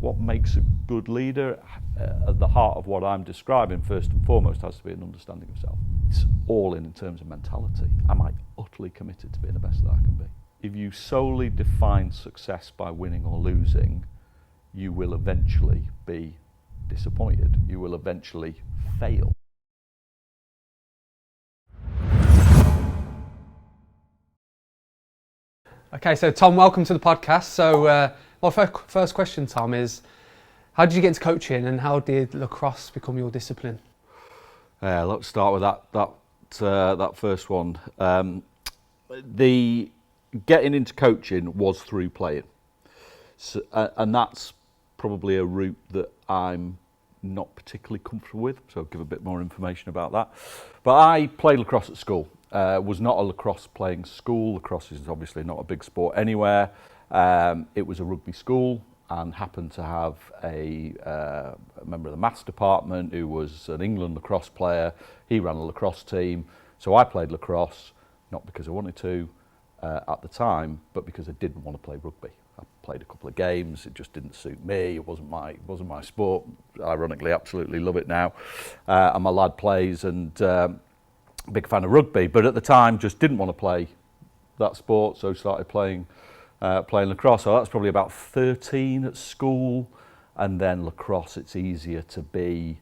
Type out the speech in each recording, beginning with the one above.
what makes a good leader, at the heart of what I'm describing, first and foremost, has to be an understanding of self. It's all in terms of mentality. Am I utterly committed to being the best that I can be? If you solely define success by winning or losing, you will eventually be disappointed. You will eventually fail. Okay, so Tom, welcome to the podcast. So my first question, Tom, is how did you get into coaching and how did lacrosse become your discipline? Let's start with that first one. The getting into coaching was through playing, so, and that's probably a route that I'm not particularly comfortable with, so I'll give a bit more information about that. But I played lacrosse at school. Was not a lacrosse playing school. Lacrosse is obviously not a big sport anywhere. It was a rugby school and happened to have a member of the maths department who was an England lacrosse player. He ran a lacrosse team. So I played lacrosse, not because I wanted to at the time, but because I didn't want to play rugby. I played a couple of games. It just didn't suit me. It wasn't my sport. Ironically, absolutely love it now. And my lad plays, and big fan of rugby, but at the time just didn't want to play that sport, so started playing lacrosse. So that's probably about 13 at school, and then lacrosse, it's easier to be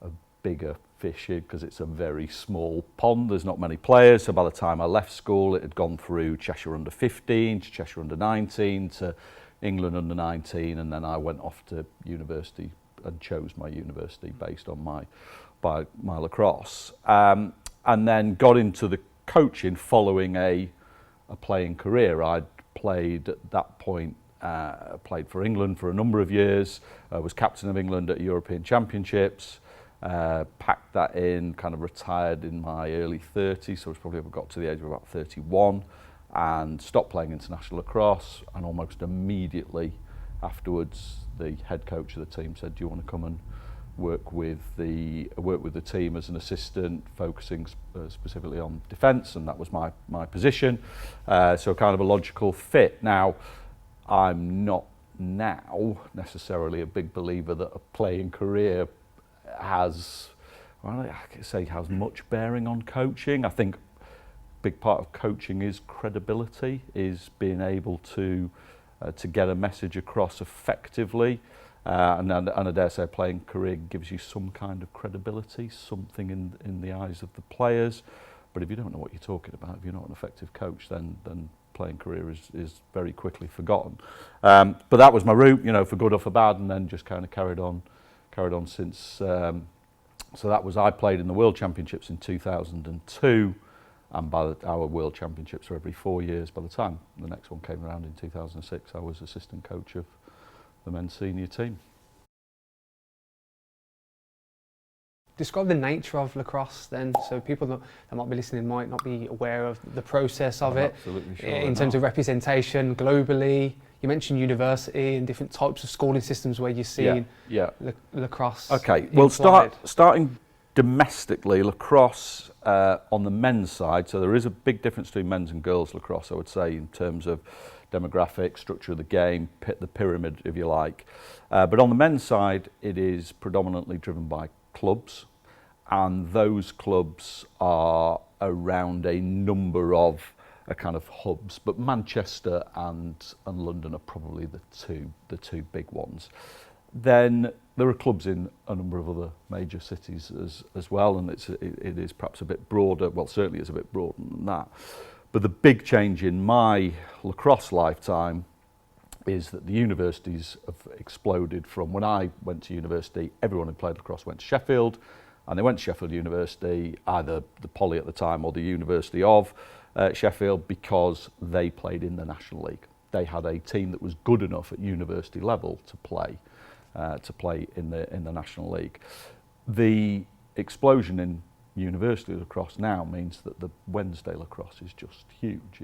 a bigger fish because it's a very small pond. There's not many players, so by the time I left school, it had gone through Cheshire under 15 to Cheshire under 19 to England under 19, and then I went off to university and chose my university based on my lacrosse. And then got into the coaching following a playing career. I'd played at that point, played for England for a number of years, was captain of England at European Championships, packed that in, kind of retired in my early 30s, so I was probably got to the age of about 31, and stopped playing international lacrosse, and almost immediately afterwards the head coach of the team said, do you want to come and work with the team as an assistant, focusing specifically on defence, and that was my position. So kind of a logical fit. Now, I'm not now necessarily a big believer that a playing career has much bearing on coaching. I think a big part of coaching is credibility, is being able to get a message across effectively. And I dare say a playing career gives you some kind of credibility, something in the eyes of the players. But if you don't know what you're talking about, if you're not an effective coach, then playing career is very quickly forgotten. But that was my route, for good or for bad, and then just kind of carried on since. So I played in the World Championships in 2002, and our World Championships are every 4 years. By the time the next one came around in 2006, I was assistant coach of the men's senior team. Describe the nature of lacrosse then, so people that might be listening might not be aware of the process of it. Absolutely sure. In terms of representation globally. You mentioned university and different types of schooling systems where you're seeing lacrosse. Okay, well, starting domestically, lacrosse on the men's side, so there is a big difference between men's and girls lacrosse, I would say, in terms of demographic, structure of the game, the pyramid, if you like. But on the men's side, it is predominantly driven by clubs, and those clubs are around a number of kind of hubs. But Manchester and London are probably the two big ones. Then there are clubs in a number of other major cities as well, and it is perhaps a bit broader. Well, certainly it's a bit broader than that. But the big change in my lacrosse lifetime is that the universities have exploded. From when I went to university, everyone who played lacrosse went to Sheffield, and they went to Sheffield University, either the Poly at the time or the University of Sheffield, because they played in the National League. They had a team that was good enough at university level to play in the National League. The explosion in university lacrosse now means that the Wednesday lacrosse is just huge.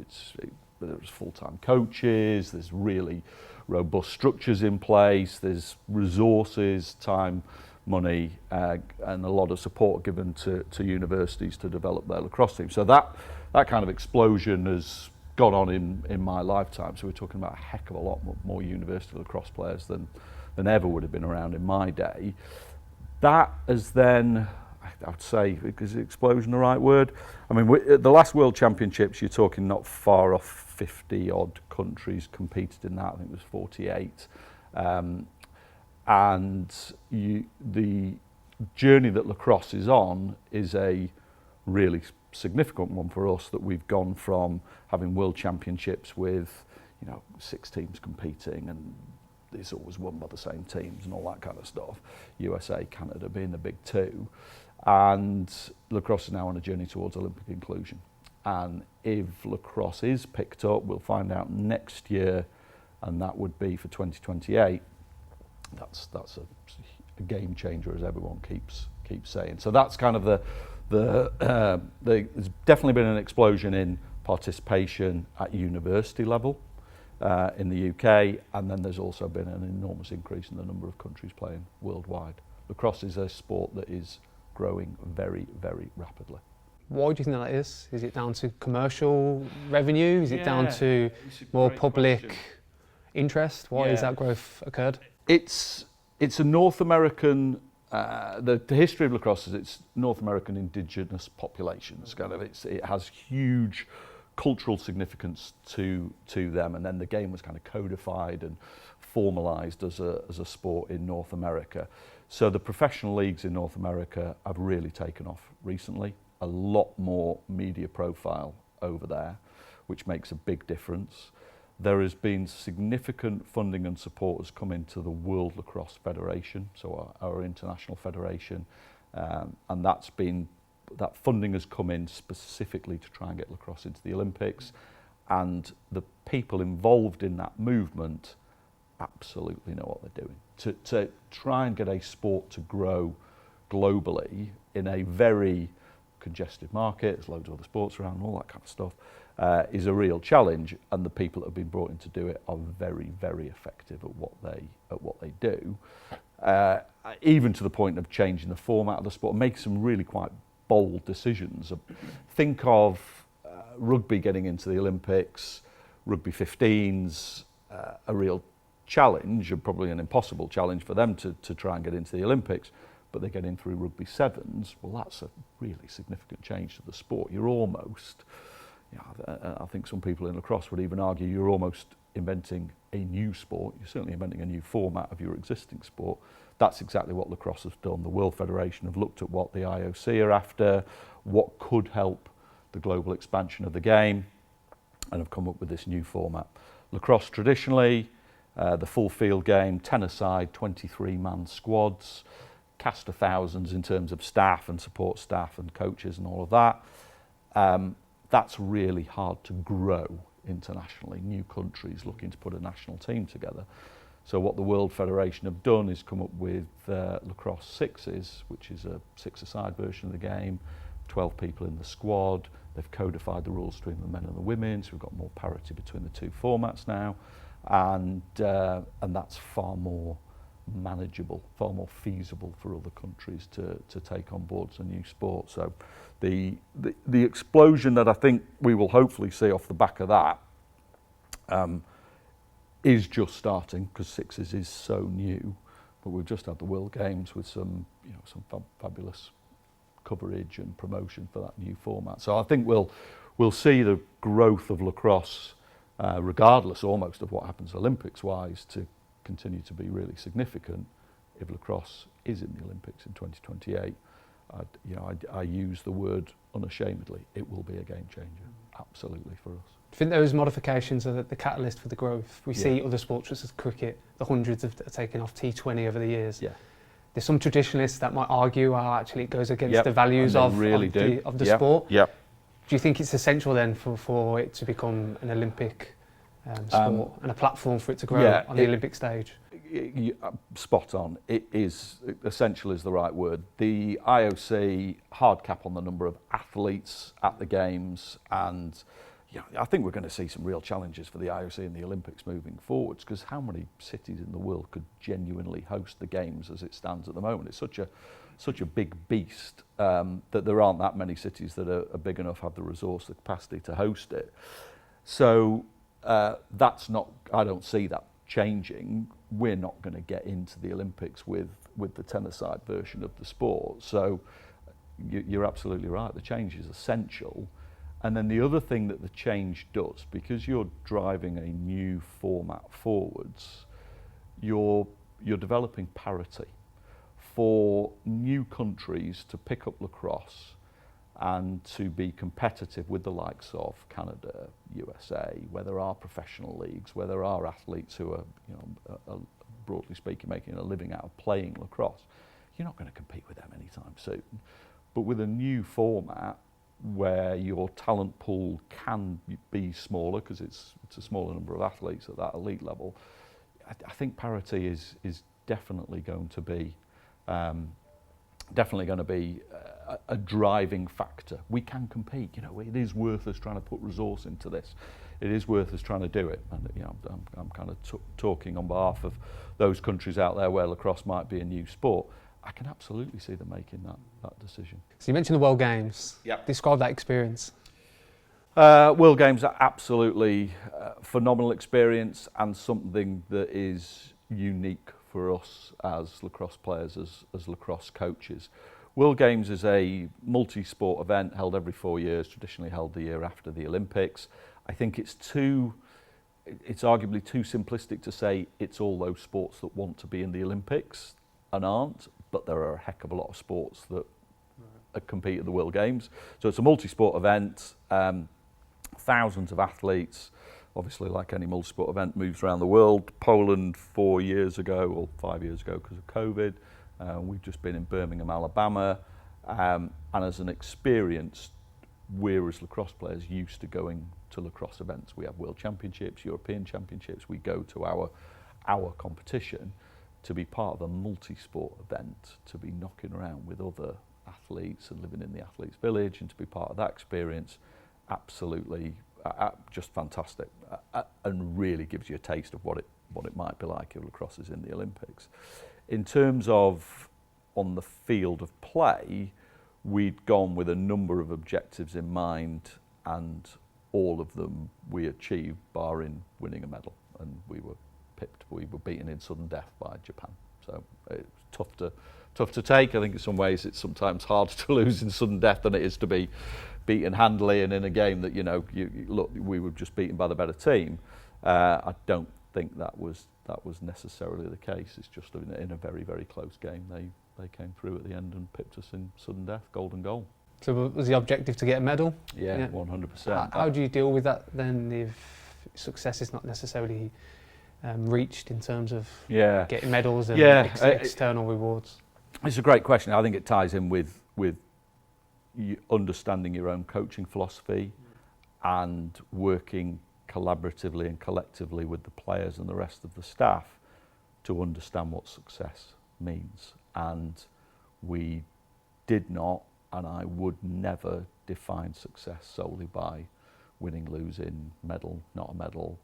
There's full-time coaches, there's really robust structures in place, there's resources, time, money, and a lot of support given to universities to develop their lacrosse team. So that kind of explosion has gone on in my lifetime. So we're talking about a heck of a lot more university lacrosse players than than ever would have been around in my day. That has then, I would say, is explosion the right word? I mean, the last World Championships, you're talking not far off 50 odd countries competed in that. I think it was 48. And the journey that lacrosse is on is a really significant one for us, that we've gone from having World Championships with, 6 teams competing, and it's always won by the same teams and all that kind of stuff. USA, Canada being the big two. And lacrosse is now on a journey towards Olympic inclusion. And if lacrosse is picked up, we'll find out next year, and that would be for 2028. That's a game changer, as everyone keeps saying. So that's kind of there's definitely been an explosion in participation at university level in the UK, and then there's also been an enormous increase in the number of countries playing worldwide. Lacrosse is a sport that is growing very, very rapidly. Why do you think that is? Is it down to commercial revenue? Is it down to more public interest? Why has that growth occurred? It's a North American, the history of lacrosse is it's North American indigenous populations. It has huge cultural significance to them, and then the game was kind of codified and formalised as a sport in North America. So the professional leagues in North America have really taken off recently. A lot more media profile over there, which makes a big difference. There has been significant funding and support has come into the World Lacrosse Federation, so our international federation, and that funding has come in specifically to try and get lacrosse into the Olympics, and the people involved in that movement absolutely know what they're doing. To try and get a sport to grow globally in a very congested market, there's loads of other sports around and all that kind of stuff, is a real challenge, and the people that have been brought in to do it are very, very effective at what they do, even to the point of changing the format of the sport, make some really quite bold decisions. Think of rugby getting into the Olympics, rugby 15s, a real challenge, and probably an impossible challenge for them to try and get into the Olympics, but they get in through rugby 7s. Well, that's a really significant change to the sport. You're almost, I think some people in lacrosse would even argue you're almost inventing a new sport. You're certainly inventing a new format of your existing sport. That's exactly what lacrosse has done. The World Federation have looked at what the IOC are after, what could help the global expansion of the game, and have come up with this new format. Lacrosse traditionally, the full field game, 10-a-side, 23-man squads, cast of thousands in terms of staff and support staff and coaches and all of that. That's really hard to grow internationally. New countries looking to put a national team together. So what the World Federation have done is come up with lacrosse sixes, which is a 6-a-side version of the game, 12 people in the squad. They've codified the rules between the men and the women, so we've got more parity between the two formats now, and that's far more manageable, far more feasible for other countries to take on board as a new sport. So the explosion that I think we will hopefully see off the back of that is just starting, because sixes is so new, but we've just had the World Games with some fabulous coverage and promotion for that new format. So I think we'll see the growth of lacrosse, regardless almost of what happens Olympics-wise, to continue to be really significant. If lacrosse is in the Olympics in 2028, I use the word unashamedly, it will be a game changer, absolutely, for us. Do you think those modifications are the catalyst for the growth? We see other sports such as cricket, the hundreds have taken off T20 over the years. Yeah. There's some traditionalists that might argue how actually it goes against the values of the sport. Yep. Do you think it's essential then for it to become an Olympic sport and a platform for it to grow on the Olympic stage? Spot on. It is essential is the right word. The IOC hard cap on the number of athletes at the games, and I think we're going to see some real challenges for the IOC and the Olympics moving forwards, because how many cities in the world could genuinely host the games as it stands at the moment? It's such a big beast that there aren't that many cities that are big enough, have the resource, the capacity to host it. So that's not, I don't see that changing. we're not going to get into the Olympics with the tennis-side version of the sport. So you're absolutely right, the change is essential. And then the other thing that the change does, because you're driving a new format forwards, you're developing parity. For new countries to pick up lacrosse and to be competitive with the likes of Canada, USA, where there are professional leagues, where there are athletes who are, broadly speaking, making a living out of playing lacrosse, you're not going to compete with them anytime soon. But with a new format where your talent pool can be smaller, because it's a smaller number of athletes at that elite level, I think parity is definitely going to be a driving factor. We can compete. It is worth us trying to put resource into this. It is worth us trying to do it. And I'm kind of talking on behalf of those countries out there where lacrosse might be a new sport. I can absolutely see them making that decision. So you mentioned the World Games. Yep. Describe that experience. World Games are absolutely phenomenal experience, and something that is unique for us as lacrosse players, as lacrosse coaches. World Games is a multi-sport event held every 4 years, traditionally held the year after the Olympics. I think it's arguably too simplistic to say it's all those sports that want to be in the Olympics and aren't, but there are a heck of a lot of sports that compete at the World Games. So it's a multi-sport event, thousands of athletes. Obviously, like any multi-sport event, moves around the world. Poland 4 years ago, or 5 years ago because of COVID. We've just been in Birmingham, Alabama. And as an experience, we're as lacrosse players used to going to lacrosse events. We have World Championships, European Championships. We go to our competition. To be part of a multi-sport event, to be knocking around with other athletes and living in the athletes' village, and to be part of that experience, absolutely just fantastic, and really gives you a taste of what it might be like if lacrosse is in the Olympics. In terms of on the field of play, we'd gone with a number of objectives in mind, and all of them we achieved, barring winning a medal, and we were beaten in sudden death by Japan. So it's tough to take. I think in some ways it's sometimes harder to lose in sudden death than it is to be beaten handily and in a game that we were just beaten by the better team. I don't think that was necessarily the case. It's just in a very, very close game they came through at the end and pipped us in sudden death, golden goal. So was the objective to get a medal? Yeah. 100%. How do you deal with that then if success is not necessarily reached in terms of getting medals and external rewards? It's a great question. I think it ties in with you understanding your own coaching philosophy and working collaboratively and collectively with the players and the rest of the staff to understand what success means. And we did not, and I would never define success solely by winning, losing, medal, not a medal,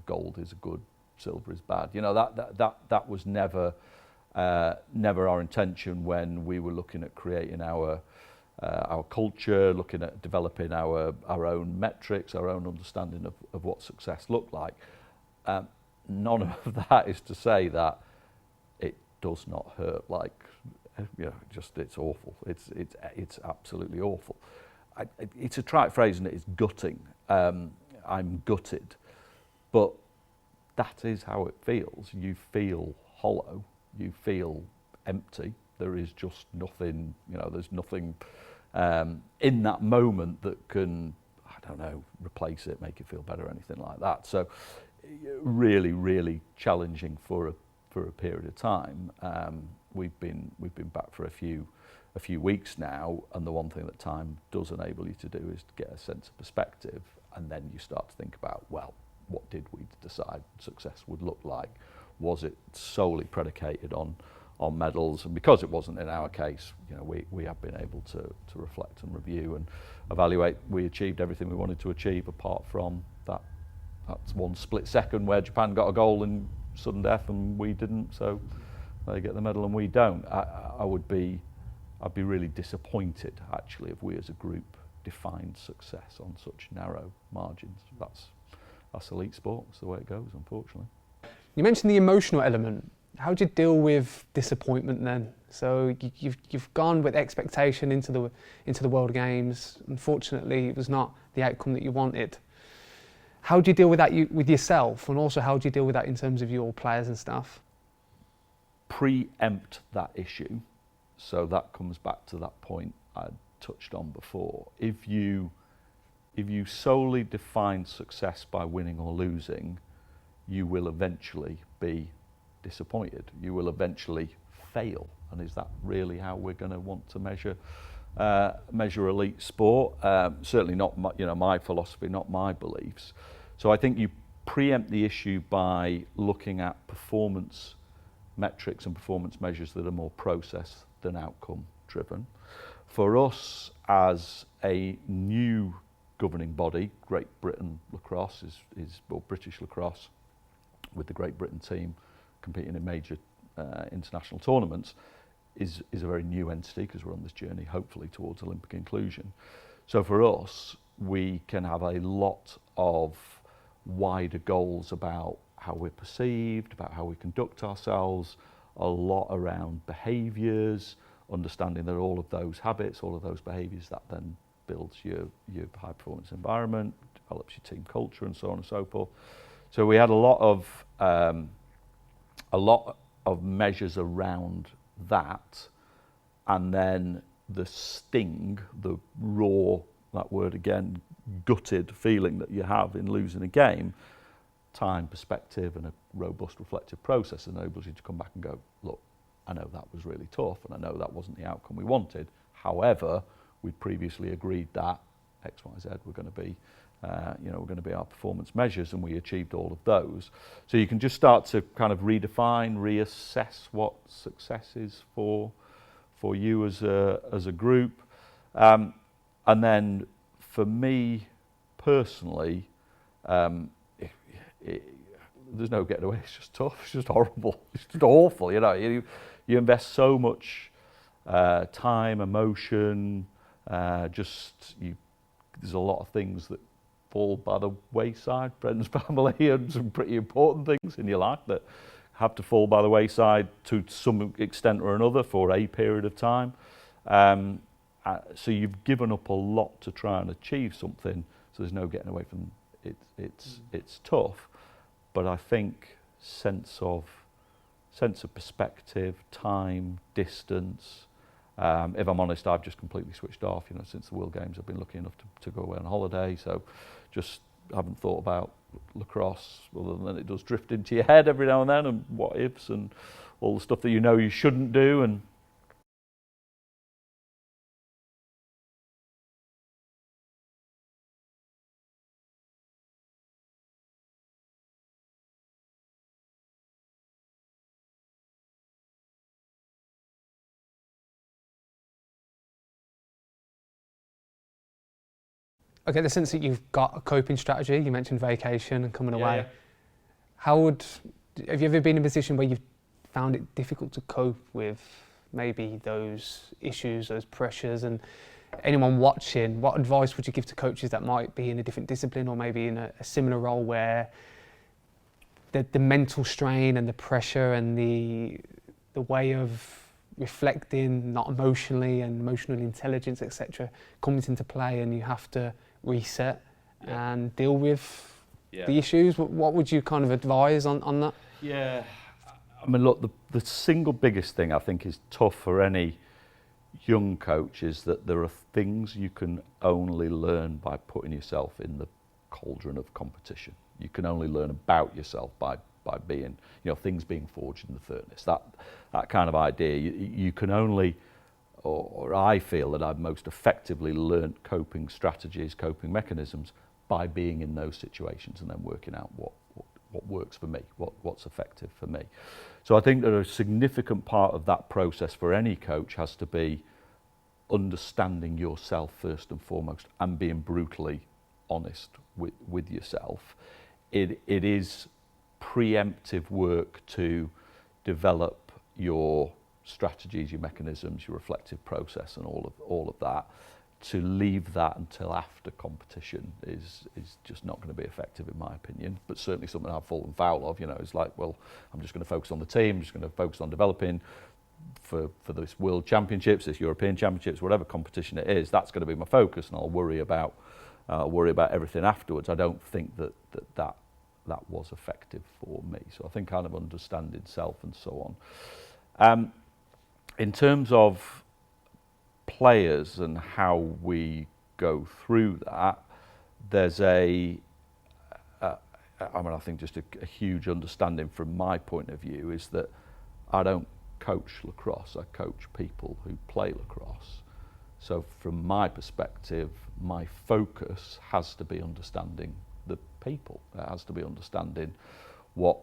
gold is good, silver is bad. That was never our intention when we were looking at creating our culture, looking at developing our own metrics, our own understanding of what success looked like. None of that is to say that it does not hurt. It's awful. It's absolutely awful. It's a trite phrase, and it is gutting. I'm gutted, but that is how it feels. You feel hollow. You feel empty. There is just nothing. There's nothing in that moment that can, replace it, make it feel better, or anything like that. So, really, really challenging for a period of time. We've been back for a few weeks now, and the one thing that time does enable you to do is to get a sense of perspective, and then you start to think about, well, what did we decide success would look like? Was it solely predicated on medals? And because it wasn't in our case, we have been able to reflect and review and evaluate. We achieved everything we wanted to achieve, apart from that's one split second where Japan got a goal in sudden death and we didn't, so they get the medal and we don't. I'd be really disappointed actually if we as a group defined success on such narrow margins. That's elite sport. It's the way it goes, unfortunately. You mentioned the emotional element. How do you deal with disappointment then? So you've gone with expectation into the World Games. Unfortunately, it was not the outcome that you wanted. How do you deal with that with yourself, and also how do you deal with that in terms of your players and staff? Preempt that issue. So that comes back to that point I touched on before. If you solely define success by winning or losing, you will eventually be disappointed. You will eventually fail. And is that really how we're going to want to measure elite sport? Certainly not my philosophy, not my beliefs. So I think you preempt the issue by looking at performance metrics and performance measures that are more process than outcome driven. For us as a new governing body, Great Britain Lacrosse or British Lacrosse, with the Great Britain team competing in major international tournaments, is a very new entity because we're on this journey hopefully towards Olympic inclusion. So for us, we can have a lot of wider goals about how we're perceived, about how we conduct ourselves, a lot around behaviours, understanding that all of those habits, all of those behaviours, that then builds your high performance environment, develops your team culture and so on and so forth. So we had a lot of measures around that, and then the sting, the raw, that word again, gutted feeling that you have in losing a game, time, perspective and a robust reflective process enables you to come back and go, look, I know that was really tough and I know that wasn't the outcome we wanted. However, we'd previously agreed that X, Y, Z were going to be were going to be our performance measures, and we achieved all of those. So you can just start to kind of redefine, reassess what success is for you as a group. And then for me personally, there's no getting away. It's just tough. It's just horrible. It's just awful. You invest so much time, emotion. There's a lot of things that fall by the wayside, friends, family, and some pretty important things in your life that have to fall by the wayside to some extent or another for a period of time. So you've given up a lot to try and achieve something. So there's no getting away from it. It's tough, but I think sense of perspective, time, distance. If I'm honest, I've just completely switched off. Since the World Games, I've been lucky enough to go away on holiday, so just haven't thought about lacrosse other than it does drift into your head every now and then, and what ifs and all the stuff that you shouldn't do. And I get the sense that you've got a coping strategy. You mentioned vacation and coming away. Yeah. Have you ever been in a position where you've found it difficult to cope with maybe those issues, those pressures? And anyone watching, what advice would you give to coaches that might be in a different discipline or maybe in a similar role where the mental strain and the pressure and the way of reflecting, not emotionally, and emotional intelligence, etc., comes into play, and you have to reset and deal with the issues? What would you kind of advise on that? Yeah, I mean, look, the single biggest thing I think is tough for any young coach is that there are things you can only learn by putting yourself in the cauldron of competition. You can only learn about yourself by being, things being forged in the furnace. That kind of idea. You can only, or I feel that I've most effectively learnt coping strategies, coping mechanisms by being in those situations and then working out what works for me, what's effective for me. So I think that a significant part of that process for any coach has to be understanding yourself first and foremost and being brutally honest with yourself. It is preemptive work to develop your strategies, your mechanisms, your reflective process and all of that. to leave that until after competition is just not going to be effective, in my opinion, but certainly something I've fallen foul of. It's like, well, I'm just going to focus on the team, I'm just going to focus on developing for this World Championships, this European Championships, whatever competition it is. That's going to be my focus, and I'll worry about everything afterwards. I don't think that was effective for me. So I think kind of understanding self and so on. In terms of players and how we go through that, there's I think just a huge understanding from my point of view is that I don't coach lacrosse, I coach people who play lacrosse. So from my perspective, my focus has to be understanding the people. It has to be understanding what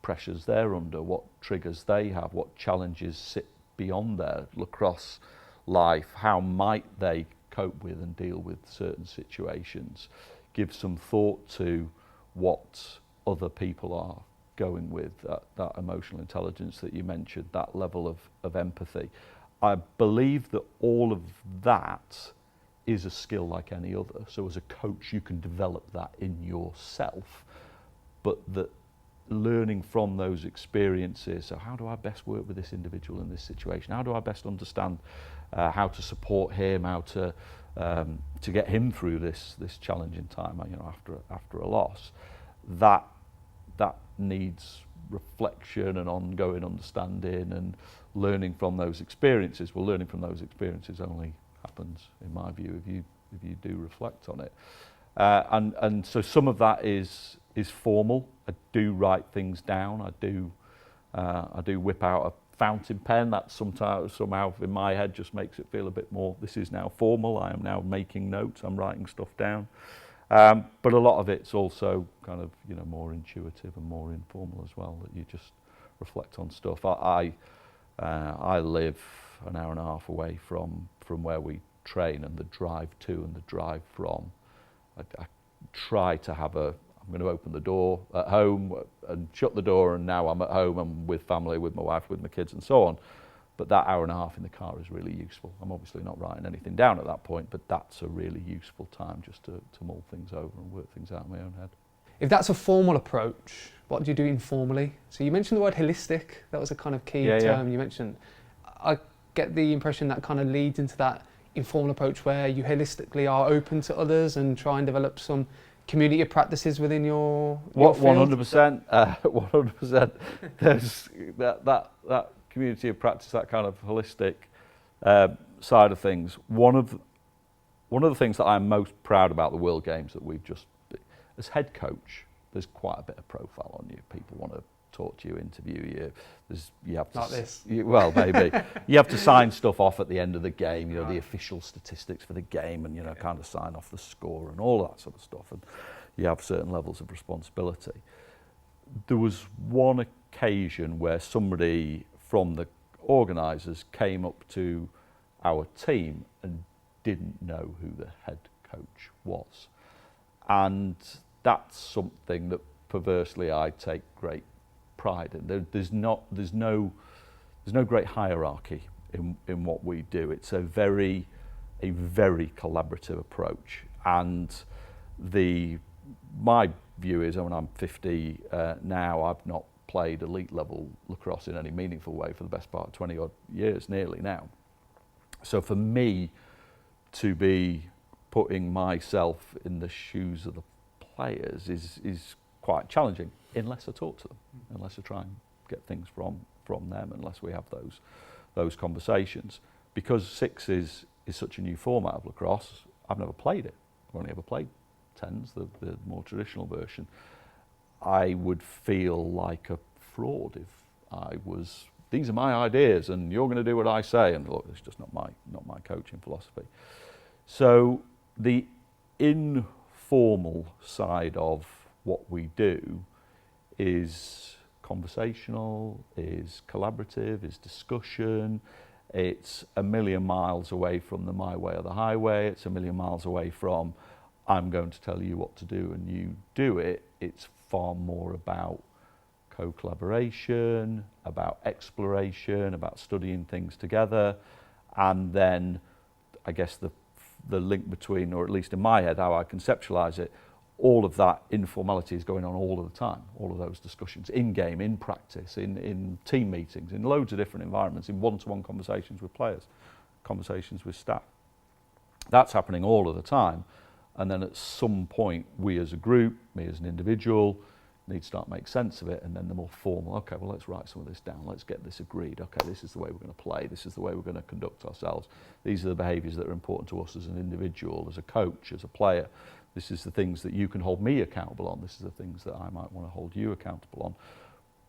pressures they're under, what triggers they have, what challenges sit beyond their lacrosse life, how might they cope with and deal with certain situations, give some thought to what other people are going with, that emotional intelligence that you mentioned, that level of empathy. I believe that all of that is a skill like any other. So as a coach, you can develop that in yourself, but that learning from those experiences, so how do I best work with this individual in this situation? How do I best understand how to support him, how to get him through this challenging time, after a loss? That needs reflection and ongoing understanding and learning from those experiences. Well, learning from those experiences only happens, in my view, if you do reflect on it. And so some of that is formal. I do write things down. I do whip out a fountain pen. That sometimes somehow in my head just makes it feel a bit more, this is now formal. I am now making notes. I'm writing stuff down. But a lot of it's also kind of more intuitive and more informal as well, that you just reflect on stuff. I live an hour and a half away from where we train, and the drive to and the drive from, I try to have I'm going to open the door at home and shut the door, and now I'm at home, I'm with family, with my wife, with my kids and so on. But that hour and a half in the car is really useful. I'm obviously not writing anything down at that point, but that's a really useful time just to mull things over and work things out in my own head. If that's a formal approach, what do you do informally? So you mentioned the word holistic. That was a kind of key term you mentioned. I get the impression that kind of leads into that informal approach where you holistically are open to others and try and develop some community of practices within your field. 100%. 100%. There's that community of practice, that kind of holistic side of things. One of the things that I'm most proud about the World Games that we've just, as head coach, there's quite a bit of profile on you. People want to talk to you, interview you. You have to Not this. Well, maybe. You have to sign stuff off at the end of the game, the official statistics for the game, and kind of sign off the score and all that sort of stuff. And you have certain levels of responsibility. There was one occasion where somebody from the organisers came up to our team and didn't know who the head coach was. And that's something that perversely I take great pride in. There's no great hierarchy in what we do. It's a very collaborative approach. And my view is, when I'm 50 now, I've not played elite level lacrosse in any meaningful way for the best part of 20 odd years nearly now. So for me to be putting myself in the shoes of the players is quite challenging, unless I talk to them, unless I try and get things from them, unless we have those conversations. Because six is such a new format of lacrosse, I've never played it. I've only ever played tens, the more traditional version. I would feel like a fraud if I was, these are my ideas and you're going to do what I say, and look, it's just not my coaching philosophy. So the informal side of what we do is conversational, is collaborative, is discussion. It's a million miles away from the my way or the highway. It's a million miles away from I'm going to tell you what to do and you do it. It's far more about co-collaboration, about exploration, about studying things together. And then I guess the the link between, or at least in my head, how I conceptualise it, all of that informality is going on all of the time, all of those discussions, in-game, in practice, in team meetings, in loads of different environments, in one-to-one conversations with players, conversations with staff. That's happening all of the time. And then at some point, we as a group, me as an individual, need to start make sense of it, and then the more formal, okay, well, let's write some of this down, let's get this agreed, okay, this is the way we're going to play, this is the way we're going to conduct ourselves, these are the behaviours that are important to us as an individual, as a coach, as a player, this is the things that you can hold me accountable on, this is the things that I might want to hold you accountable on,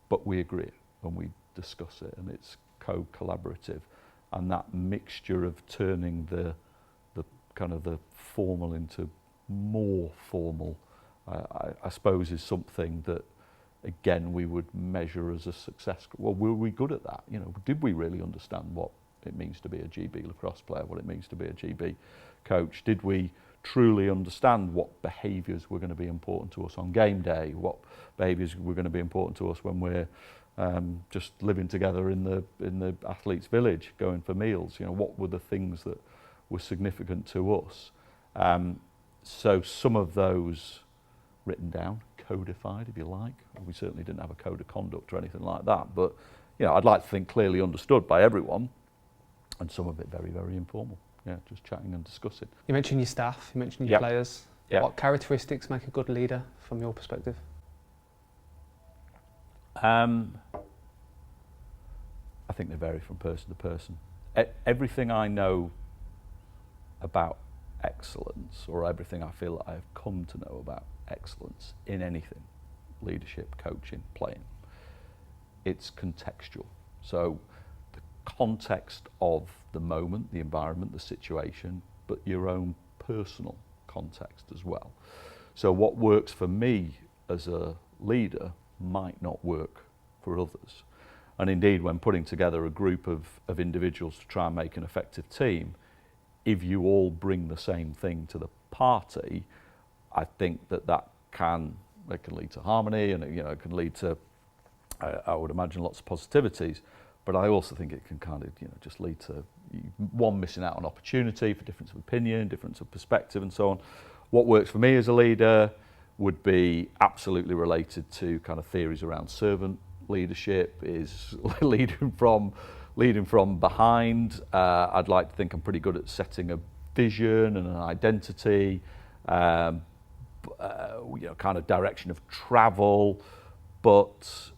but we agree and we discuss it, and it's co-collaborative, and that mixture of turning the kind of the formal into more formal, I suppose, is something that, again, we would measure as a success. Well, were we good at that? You know, did we really understand what it means to be a GB lacrosse player, what it means to be a GB coach? Did we truly understand what behaviours were going to be important to us on game day, what behaviours were going to be important to us when we're just living together in the athletes' village, going for meals? You know, what were the things that were significant to us? So some of those written down, codified, if you like. We certainly didn't have a code of conduct or anything like that, but you know, I'd like to think clearly understood by everyone, and some of it very, very informal. Yeah, just chatting and discussing. You mentioned your staff, you mentioned your players. Yep. What characteristics make a good leader from your perspective? I think they vary from person to person. Everything I know about excellence, or everything I feel that I've come to know about excellence in anything, leadership, coaching, playing, it's contextual. So the context of the moment, the environment, the situation, but your own personal context as well. So what works for me as a leader might not work for others. And indeed, when putting together a group of individuals to try and make an effective team, if you all bring the same thing to the party, I think that can lead to harmony, and it can lead to, I would imagine, lots of positivities. But I also think it can kind of just lead to one, missing out on opportunity for difference of opinion, difference of perspective, and so on. What works for me as a leader would be absolutely related to kind of theories around servant leadership, is leading from behind. I'd like to think I'm pretty good at setting a vision and an identity, kind of direction of travel, but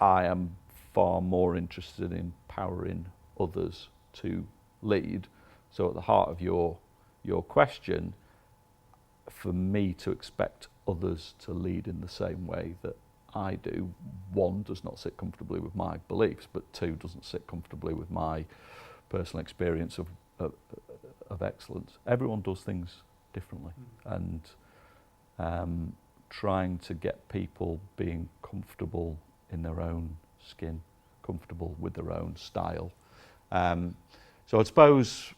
I am far more interested in empowering others to lead. So at the heart of your question, for me to expect others to lead in the same way that I do, one, does not sit comfortably with my beliefs, but two, doesn't sit comfortably with my personal experience of excellence. Everyone does things differently, and trying to get people being comfortable in their own skin, comfortable with their own style. So I suppose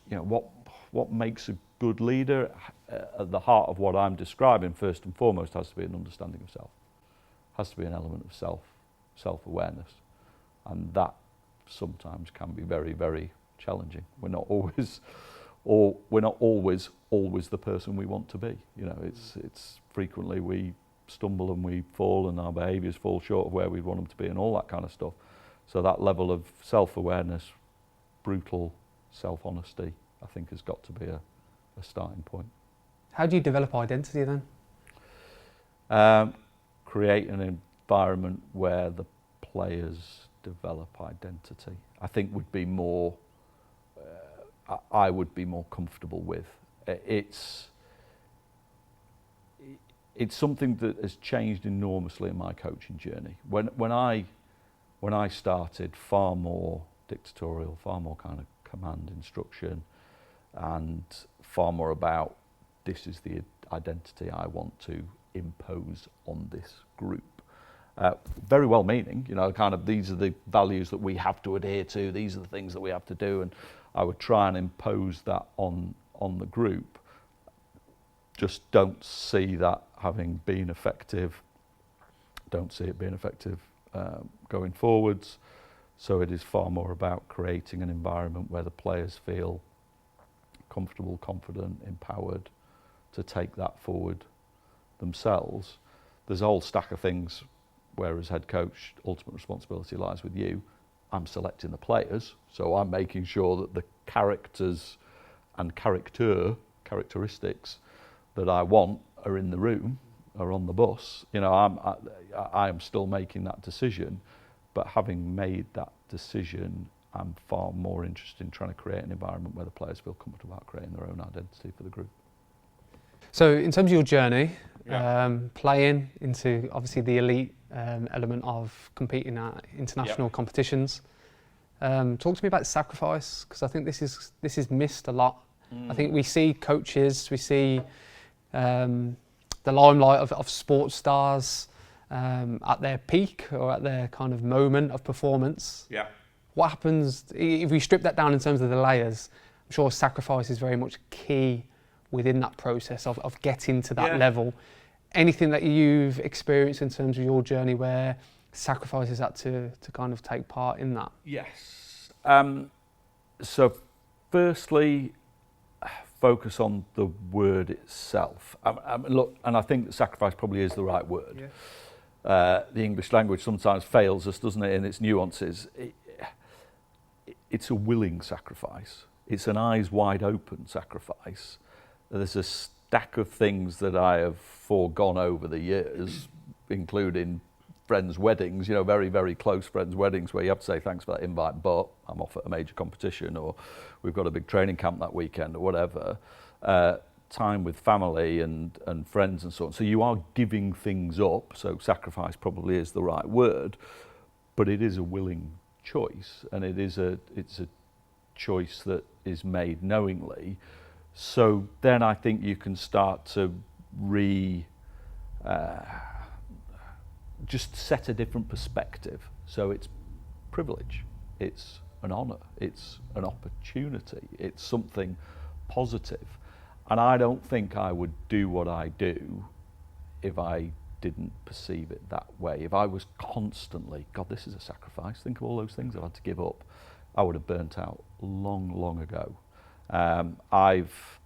what makes a good leader, at the heart of what I'm describing, first and foremost, has to be an understanding of self. Has to be an element of self-awareness, and that sometimes can be very, very challenging. We're not always the person we want to be. It's frequently we stumble and we fall, and our behaviours fall short of where we want them to be, and all that kind of stuff. So that level of self-awareness, brutal self-honesty, I think has got to be a starting point. How do you develop identity then? Create an environment where the players develop identity, I think would be more, I would be more comfortable with. It's something that has changed enormously in my coaching journey. When I started, far more dictatorial, far more kind of command instruction, and far more about, this is the identity I want to impose on this group. Very well meaning, kind of, these are the values that we have to adhere to, these are the things that we have to do, and I would try and impose that on the group. Just don't see that having been effective, don't see it being effective going forwards. So it is far more about creating an environment where the players feel comfortable, confident, empowered to take that forward themselves. There's a whole stack of things where as head coach, ultimate responsibility lies with you. I'm selecting the players, so I'm making sure that the characters and characteristics that I want are in the room, are on the bus. You know, I am still making that decision, but having made that decision, I'm far more interested in trying to create an environment where the players feel comfortable about creating their own identity for the group. So in terms of your journey, playing into obviously the elite element of competing at international competitions, talk to me about sacrifice, because I think this is missed a lot. I think we see coaches, we see the limelight of sports stars at their peak or at their kind of moment of performance. Yeah. What happens if we strip that down in terms of the layers? I'm sure sacrifice is very much key within that process of getting to that level. Anything that you've experienced in terms of your journey where sacrifices had to kind of take part in that? Yes. So firstly, focus on the word itself. Look, and I think that sacrifice probably is the right word. Yeah. The English language sometimes fails us, doesn't it, in its nuances. It's a willing sacrifice. It's an eyes wide open sacrifice. There's a stack of things that I have foregone over the years, including friends' weddings, you know, very, very close friends' weddings where you have to say thanks for that invite, but I'm off at a major competition, or we've got a big training camp that weekend, or whatever. Time with family and friends and so on. So you are giving things up, so sacrifice probably is the right word, but it is a willing choice, and it's a choice that is made knowingly. So then I think you can start to just set a different perspective. So it's privilege, it's an honour, it's an opportunity, it's something positive. And I don't think I would do what I do if I didn't perceive it that way. If I was constantly, God, this is a sacrifice, think of all those things I've had to give up, I would have burnt out long, long ago. I've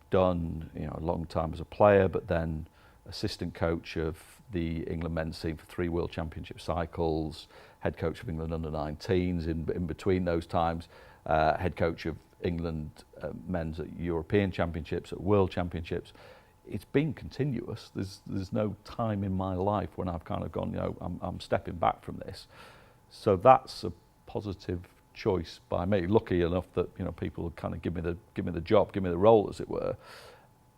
done, you know, a long time as a player, but then assistant coach of the England men's team for 3 World Championship cycles, head coach of England under-19s in between those times, head coach of England men's at European Championships, at World Championships. It's been continuous. There's no time in my life when I've kind of gone, you know, I'm stepping back from this. So that's a positive choice by me. Lucky enough that, you know, people kind of give me the job, give me the role, as it were.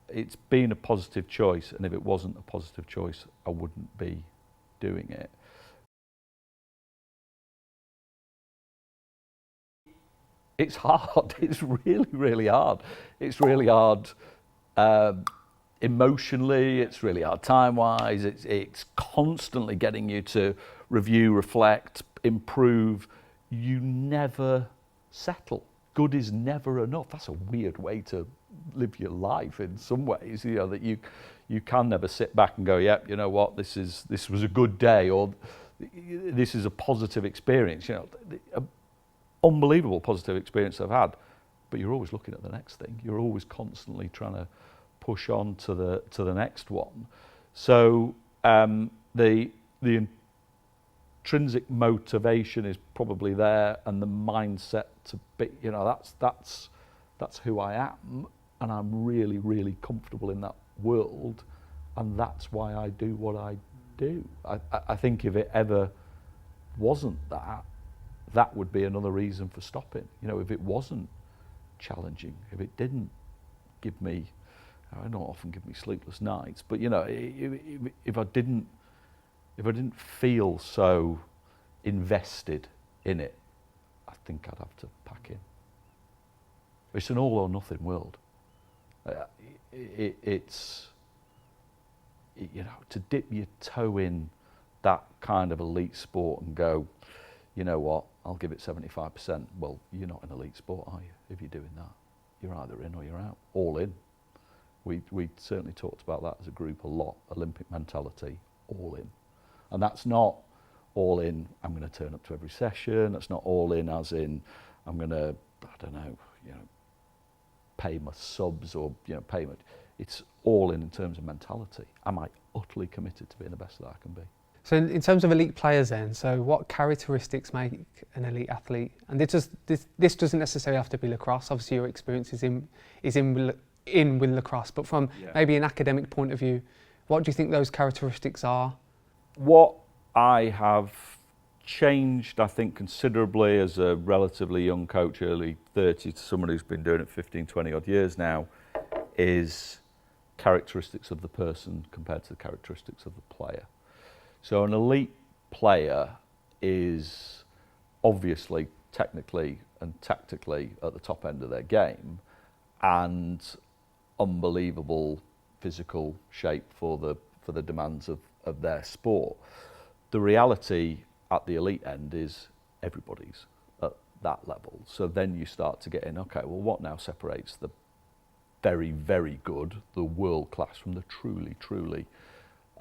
It's been a positive choice, and if it wasn't a positive choice, I wouldn't be doing it. It's hard. It's really, really hard. It's really hard emotionally. It's really hard time-wise. It's constantly getting you to review, reflect, improve. You never settle. Good is never enough. That's a weird way to live your life in some ways, you know, that you can never sit back and go, yep, you know what, this was a good day, or this is a positive experience, you know, unbelievable positive experience I've had, but you're always looking at the next thing. You're always constantly trying to push on to the next one. So the intrinsic motivation is probably there, and the mindset to be, you know, that's who I am, and I'm really, really comfortable in that world, and that's why I do what I do. I think if it ever wasn't that would be another reason for stopping. You know, if it wasn't challenging, if it didn't give me, I don't often give me sleepless nights, but you know, if I didn't feel so invested in it, I think I'd have to pack in. It's an all or nothing world. It's, you know, to dip your toe in that kind of elite sport and go, you know what, I'll give it 75%. Well, you're not an elite sport, are you? If you're doing that, you're either in or you're out. All in. We certainly talked about that as a group a lot. Olympic mentality, all in. And that's not all in, I'm going to turn up to every session. That's not all in as in, I'm going to, I don't know, you know, pay my subs or pay my. It's all in terms of mentality. Am I utterly committed to being the best that I can be? So in terms of elite players then, so what characteristics make an elite athlete? And this doesn't necessarily have to be lacrosse. Obviously your experience is in with lacrosse, but from maybe an academic point of view, what do you think those characteristics are? What I have changed, I think, considerably as a relatively young coach, early 30s, to someone who's been doing it 15, 20 odd years now, is characteristics of the person compared to the characteristics of the player. So an elite player is obviously technically and tactically at the top end of their game and unbelievable physical shape for the demands of their sport. The reality at the elite end is everybody's at that level. So then you start to get in, okay, well, what now separates the very, very good, the world class, from the truly, truly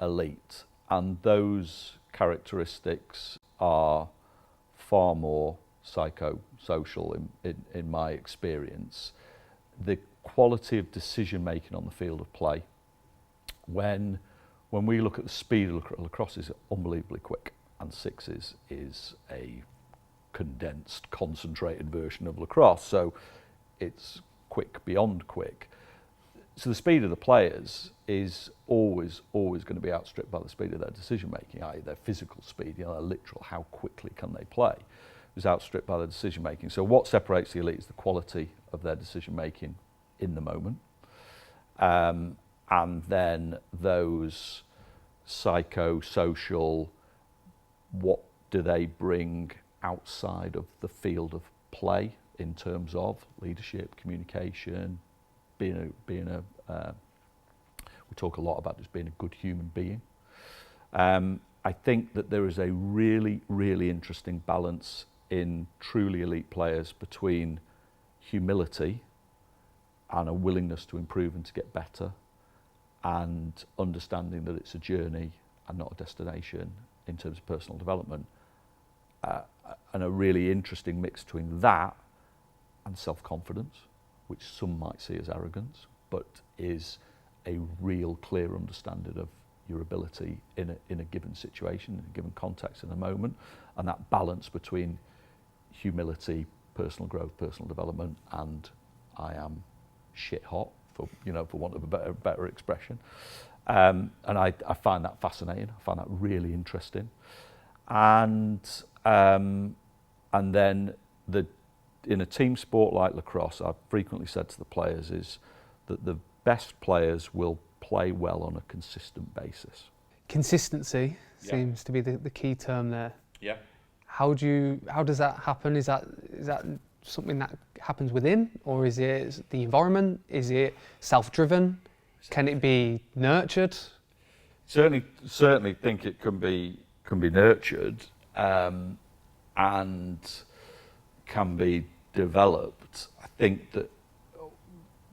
elite? And those characteristics are far more psychosocial in my experience. The quality of decision making on the field of play. When we look at the speed of lacrosse, is unbelievably quick, and sixes is a condensed, concentrated version of lacrosse. So it's quick beyond quick. So the speed of the players is always going to be outstripped by the speed of their decision making, i.e. their physical speed, their literal, how quickly can they play, is outstripped by their decision making. So what separates the elite is the quality of their decision making in the moment. And then those psychosocial, what do they bring outside of the field of play in terms of leadership, communication, being a we talk a lot about just being a good human being. I think that there is a really, really interesting balance in truly elite players between humility and a willingness to improve and to get better, and understanding that it's a journey and not a destination in terms of personal development, and a really interesting mix between that and self-confidence, which some might see as arrogance, but is a real clear understanding of your ability in a given situation, in a given context, in a moment, and that balance between humility, personal growth, personal development, and I am shit hot, for want of a better expression. And I find that fascinating. I find that really interesting. And then in a team sport like lacrosse, I've frequently said to the players is that the best players will play well on a consistent basis. Consistency seems to be the key term there. Yeah. How does that happen? Is that something that happens within, or is it the environment? Is it self-driven? Can it be nurtured? Certainly think it can be nurtured, and can be developed. I think that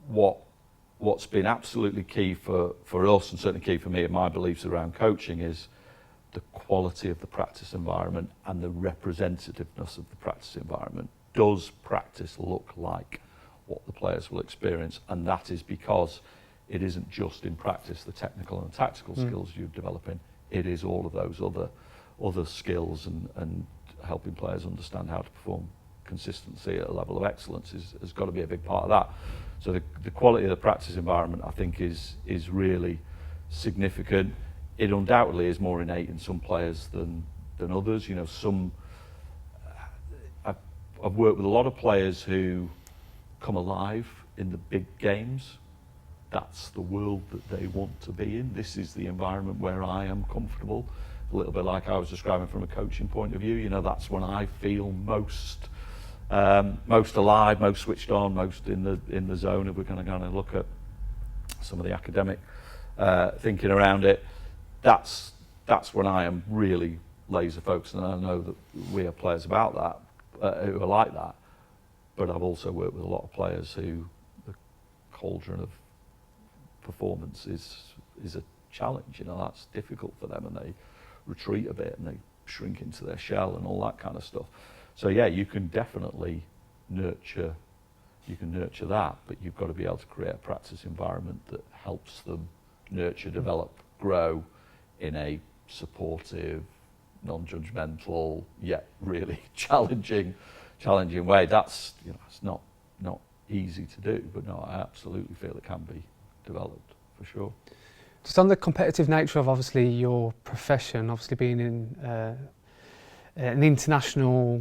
what's been absolutely key for us, and certainly key for me and my beliefs around coaching, is the quality of the practice environment and the representativeness of the practice environment. Does practice look like what the players will experience? And that is because it isn't just in practice the technical and tactical skills you're developing, it is all of those other skills, and helping players understand how to perform consistency at a level of excellence has got to be a big part of that. So the quality of the practice environment, I think, is really significant. It undoubtedly is more innate in some players than others. I've worked with a lot of players who come alive in the big games. That's the world that they want to be in. This is the environment where I am comfortable. A little bit like I was describing from a coaching point of view. That's when I feel most alive, most switched on, most in the zone. If we're going to look at some of the academic thinking around it, that's when I am really laser focused, and I know that we have players about that who are like that. But I've also worked with a lot of players who the cauldron of performance is a challenge. That's difficult for them, and they retreat a bit and they shrink into their shell and all that kind of stuff. So yeah, you can definitely nurture you can nurture that, but you've got to be able to create a practice environment that helps them nurture, develop, grow in a supportive, non-judgmental, yet really challenging way. That's, it's not easy to do, but no, I absolutely feel it can be developed for sure. Just on the competitive nature of obviously your profession, obviously being in an international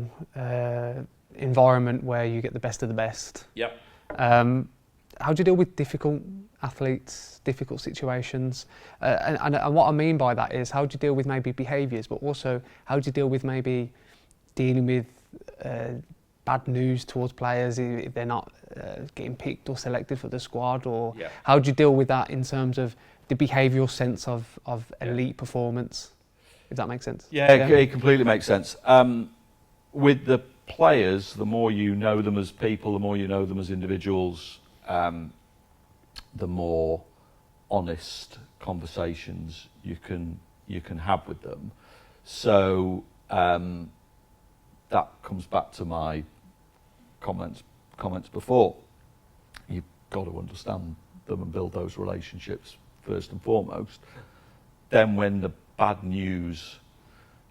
environment where you get the best of the best. Yep. How do you deal with difficult athletes, difficult situations? And what I mean by that is, how do you deal with maybe behaviours, but also how do you deal with maybe dealing with bad news towards players if they're not getting picked or selected for the squad? Or how do you deal with that in terms of the behavioural sense of elite performance, if that makes sense? Yeah, it completely makes sense. With the players, the more you know them as people, the more you know them as individuals, the more honest conversations you can have with them. So that comes back to my comments before. You've got to understand them and build those relationships first and foremost. Then when the bad news,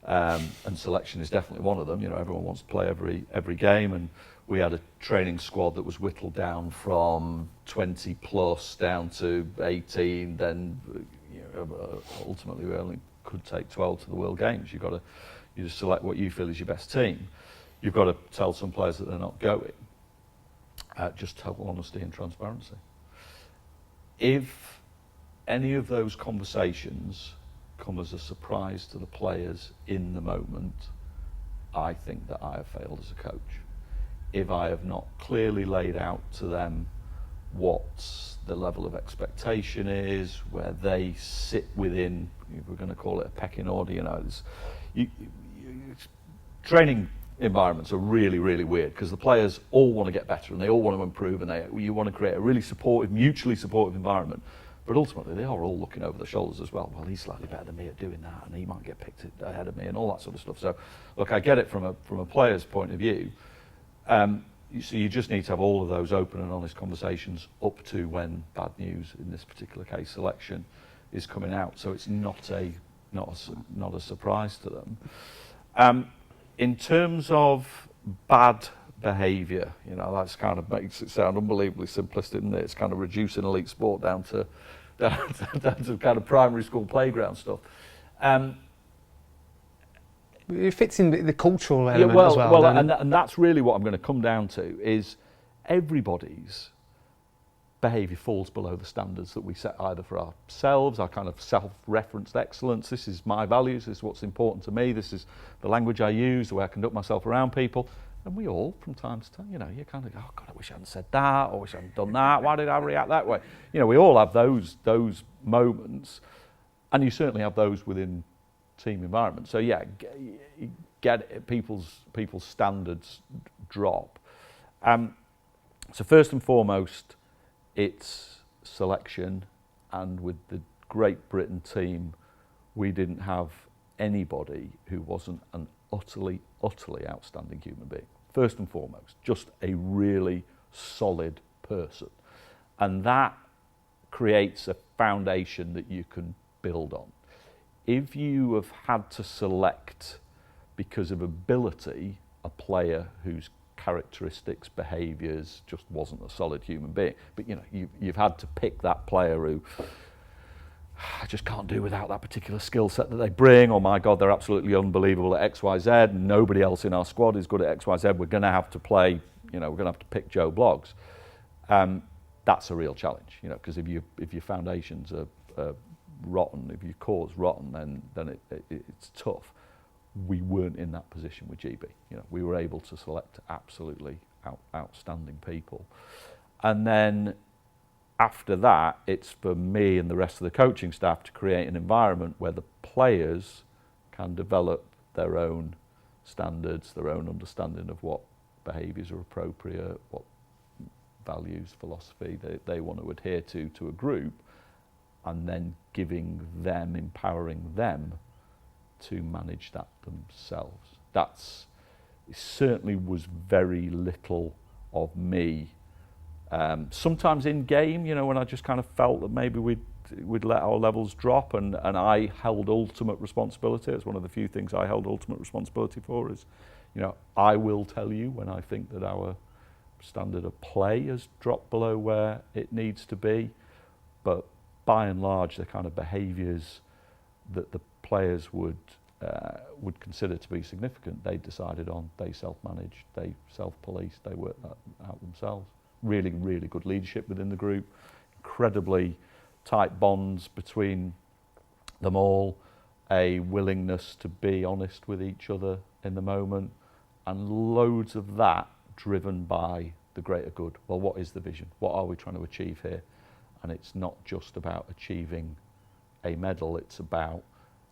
and selection is definitely one of them, everyone wants to play every game, and we had a training squad that was whittled down from 20 plus down to 18, then ultimately we only could take 12 to the World Games. You just select what you feel is your best team. You've got to tell some players that they're not going. Just total honesty and transparency. If any of those conversations come as a surprise to the players in the moment, I think that I have failed as a coach. If I have not clearly laid out to them what the level of expectation is, where they sit within, if we're going to call it a pecking order, training environments are really, really weird because the players all want to get better and they all want to improve, and you want to create a really supportive, mutually supportive environment. But ultimately, they are all looking over their shoulders as well. Well, he's slightly better than me at doing that, and he might get picked ahead of me, and all that sort of stuff. So, look, I get it from a player's point of view. So you just need to have all of those open and honest conversations up to when bad news, in this particular case, selection, is coming out. So it's not a surprise to them. In terms of bad behaviour, that's kind of makes it sound unbelievably simplistic, isn't it? It's kind of reducing elite sport down to kind of primary school playground stuff. It fits in the cultural element as well. And that's really what I'm going to come down to, is everybody's behaviour falls below the standards that we set either for ourselves, our kind of self-referenced excellence. This is my values, this is what's important to me, this is the language I use, the way I conduct myself around people. And we all, from time to time, you kind of go, oh God, I wish I hadn't said that, or I wish I hadn't done that, why did I react that way? We all have those moments, and you certainly have those within team environments. So yeah, get it, people's standards drop. So first and foremost, it's selection, and with the Great Britain team, we didn't have anybody who wasn't an utterly outstanding human being. First and foremost, just a really solid person. And that creates a foundation that you can build on. If you have had to select, because of ability, a player whose characteristics, behaviours just wasn't a solid human being, but you've had to pick that player who, I just can't do without that particular skill set that they bring, or my God, they're absolutely unbelievable at X, Y, Z, and nobody else in our squad is good at X, Y, Z, we're going to have to play, we're going to have to pick Joe Bloggs. That's a real challenge, because if your foundations are rotten, if your core's rotten, then it's tough. We weren't in that position with GB. We were able to select absolutely outstanding people. And then after that, it's for me and the rest of the coaching staff to create an environment where the players can develop their own standards, their own understanding of what behaviours are appropriate, what values, philosophy they want to adhere to a group, and then empowering them to manage that themselves. It certainly was very little of me Sometimes in game, you know, when I just kind of felt that maybe we'd let our levels drop, and I held ultimate responsibility. It's one of the few things I held ultimate responsibility for is, you know, I will tell you when I think that our standard of play has dropped below where it needs to be. But by and large, the kind of behaviours that the players would consider to be significant, they decided on, they self-managed, they self-policed, they worked that out themselves. Really, really good leadership within the group, incredibly tight bonds between them all, a willingness to be honest with each other in the moment, and loads of that driven by the greater good. Well, what is the vision? What are we trying to achieve here? And it's not just about achieving a medal, it's about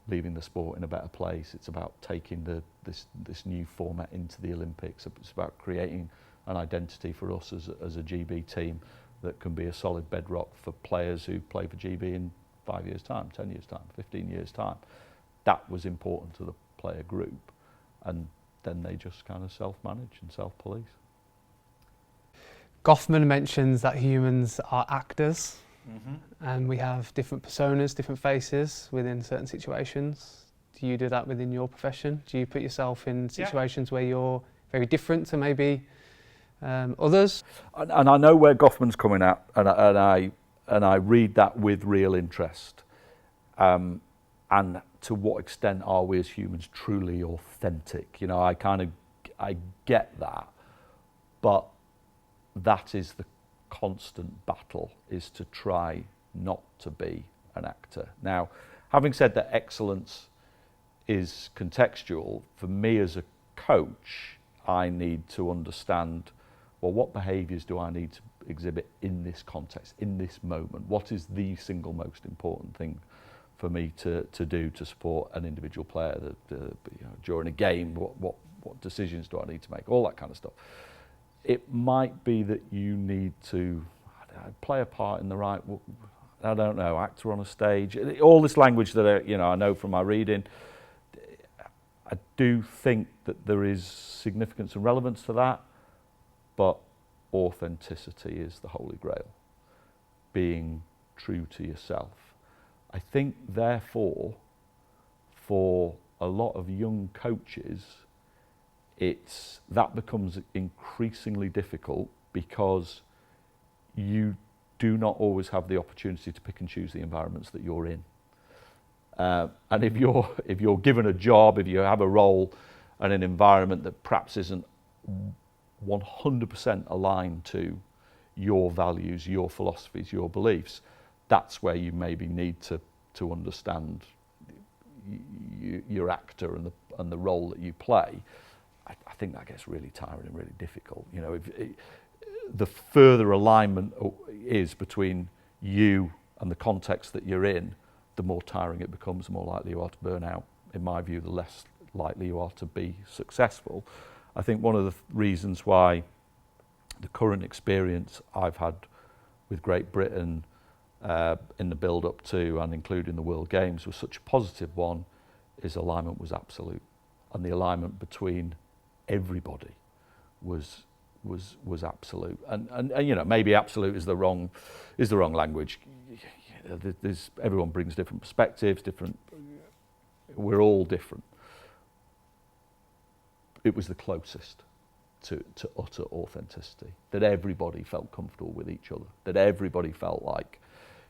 leaving the sport in a better place. It's about taking this new format into the Olympics. It's about creating an identity for us as a GB team that can be a solid bedrock for players who play for GB in 5 years' time, 10 years' time, 15 years' time. That was important to the player group, and then they just kind of self-manage and self-police. Goffman mentions that humans are actors, and we have different personas, different faces within certain situations. Do you do that within your profession? Do you put yourself in situations where you're very different to maybe others? And I know where Goffman's coming at, and I read that with real interest. And to what extent are we as humans truly authentic? You know, I get that, but that is the constant battle, is to try not to be an actor. Now, having said that excellence is contextual, for me as a coach, I need to understand, well, what behaviours do I need to exhibit in this context, in this moment? What is the single most important thing for me to do to support an individual player during a game? What decisions do I need to make? All that kind of stuff. It might be that you need to play a part in the right, I don't know, actor on a stage. All this language that I know from my reading. I do think that there is significance and relevance to that, but authenticity is the holy grail. Being true to yourself. I think, therefore, for a lot of young coaches, that becomes increasingly difficult because you do not always have the opportunity to pick and choose the environments that you're in. And if you're given a job, if you have a role and an environment that perhaps isn't 100% aligned to your values, your philosophies, your beliefs, that's where you maybe need to understand your actor and the role that you play. I think that gets really tiring and really difficult. You know, the further alignment is between you and the context that you're in, the more tiring it becomes, the more likely you are to burn out. In my view, the less likely you are to be successful. I think one of the reasons why the current experience I've had with Great Britain in the build-up to and including the World Games was such a positive one is alignment was absolute, and the alignment between everybody was absolute. And you know, maybe absolute is the wrong language. Everyone brings different perspectives, we're all different. It was the closest to utter authenticity, that everybody felt comfortable with each other, that everybody felt like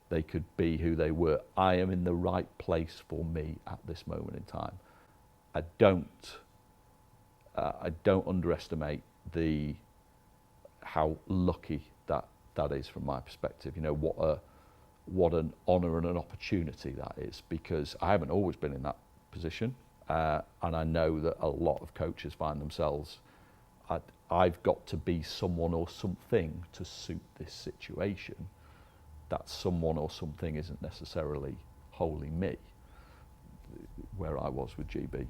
they could be who they were. I am in the right place for me at this moment in time. I don't underestimate how lucky that is from my perspective. You know, what an honour and an opportunity that is, because I haven't always been in that position, and I know that a lot of coaches find themselves, I've got to be someone or something to suit this situation. That someone or something isn't necessarily wholly me. Where I was with GB,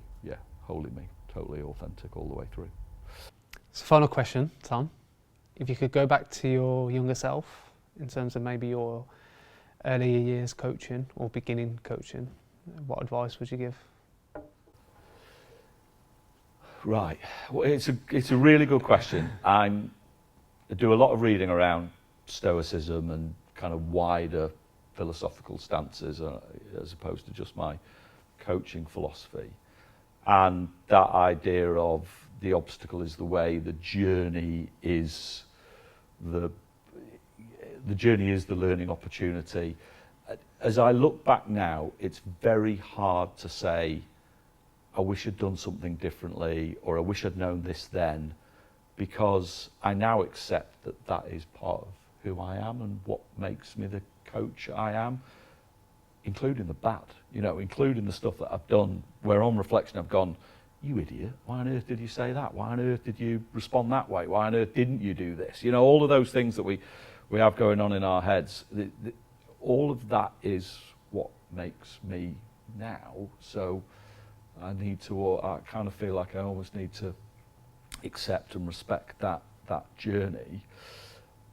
wholly me, totally authentic all the way through. So final question, Tom. If you could go back to your younger self in terms of maybe your earlier years coaching or beginning coaching, what advice would you give? Right. Well, it's a really good question. I do a lot of reading around stoicism and kind of wider philosophical stances as opposed to just my coaching philosophy. And that idea of the obstacle is the way, the journey is the learning opportunity. As I look back now, it's very hard to say, I wish I'd done something differently, or I wish I'd known this then, because I now accept that that is part of who I am and what makes me the coach I am, including the bad, including the stuff that I've done where on reflection I've gone, you idiot, why on earth did you say that? Why on earth did you respond that way? Why on earth didn't you do this? All of those things that we have going on in our heads, all of that is what makes me now. So I kind of feel like I almost need to accept and respect that journey.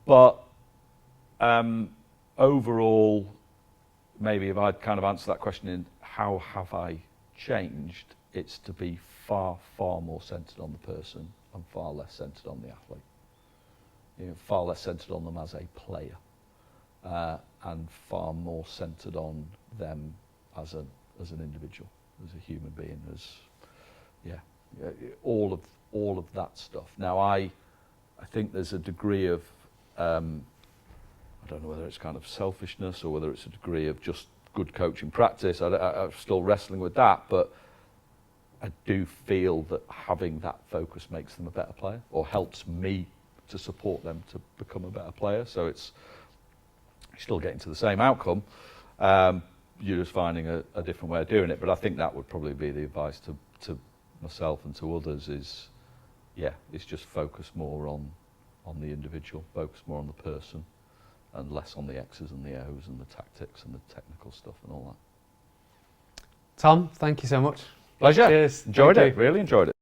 But overall, maybe if I'd kind of answer that question in how have I changed, it's to be far, far more centred on the person and far less centred on the athlete. Far less centred on them as a player, and far more centred on them as an individual, as a human being, all of that stuff. Now, I think there's a degree of I don't know whether it's kind of selfishness or whether it's a degree of just good coaching practice. I'm still wrestling with that, but I do feel that having that focus makes them a better player, or helps me to support them to become a better player. So you're still getting to the same outcome. You're just finding a different way of doing it. But I think that would probably be the advice to myself and to others is just focus more on the individual, focus more on the person, and less on the X's and the O's and the tactics and the technical stuff and all that. Tom, thank you so much. Pleasure. Cheers. Enjoyed it. Really enjoyed it.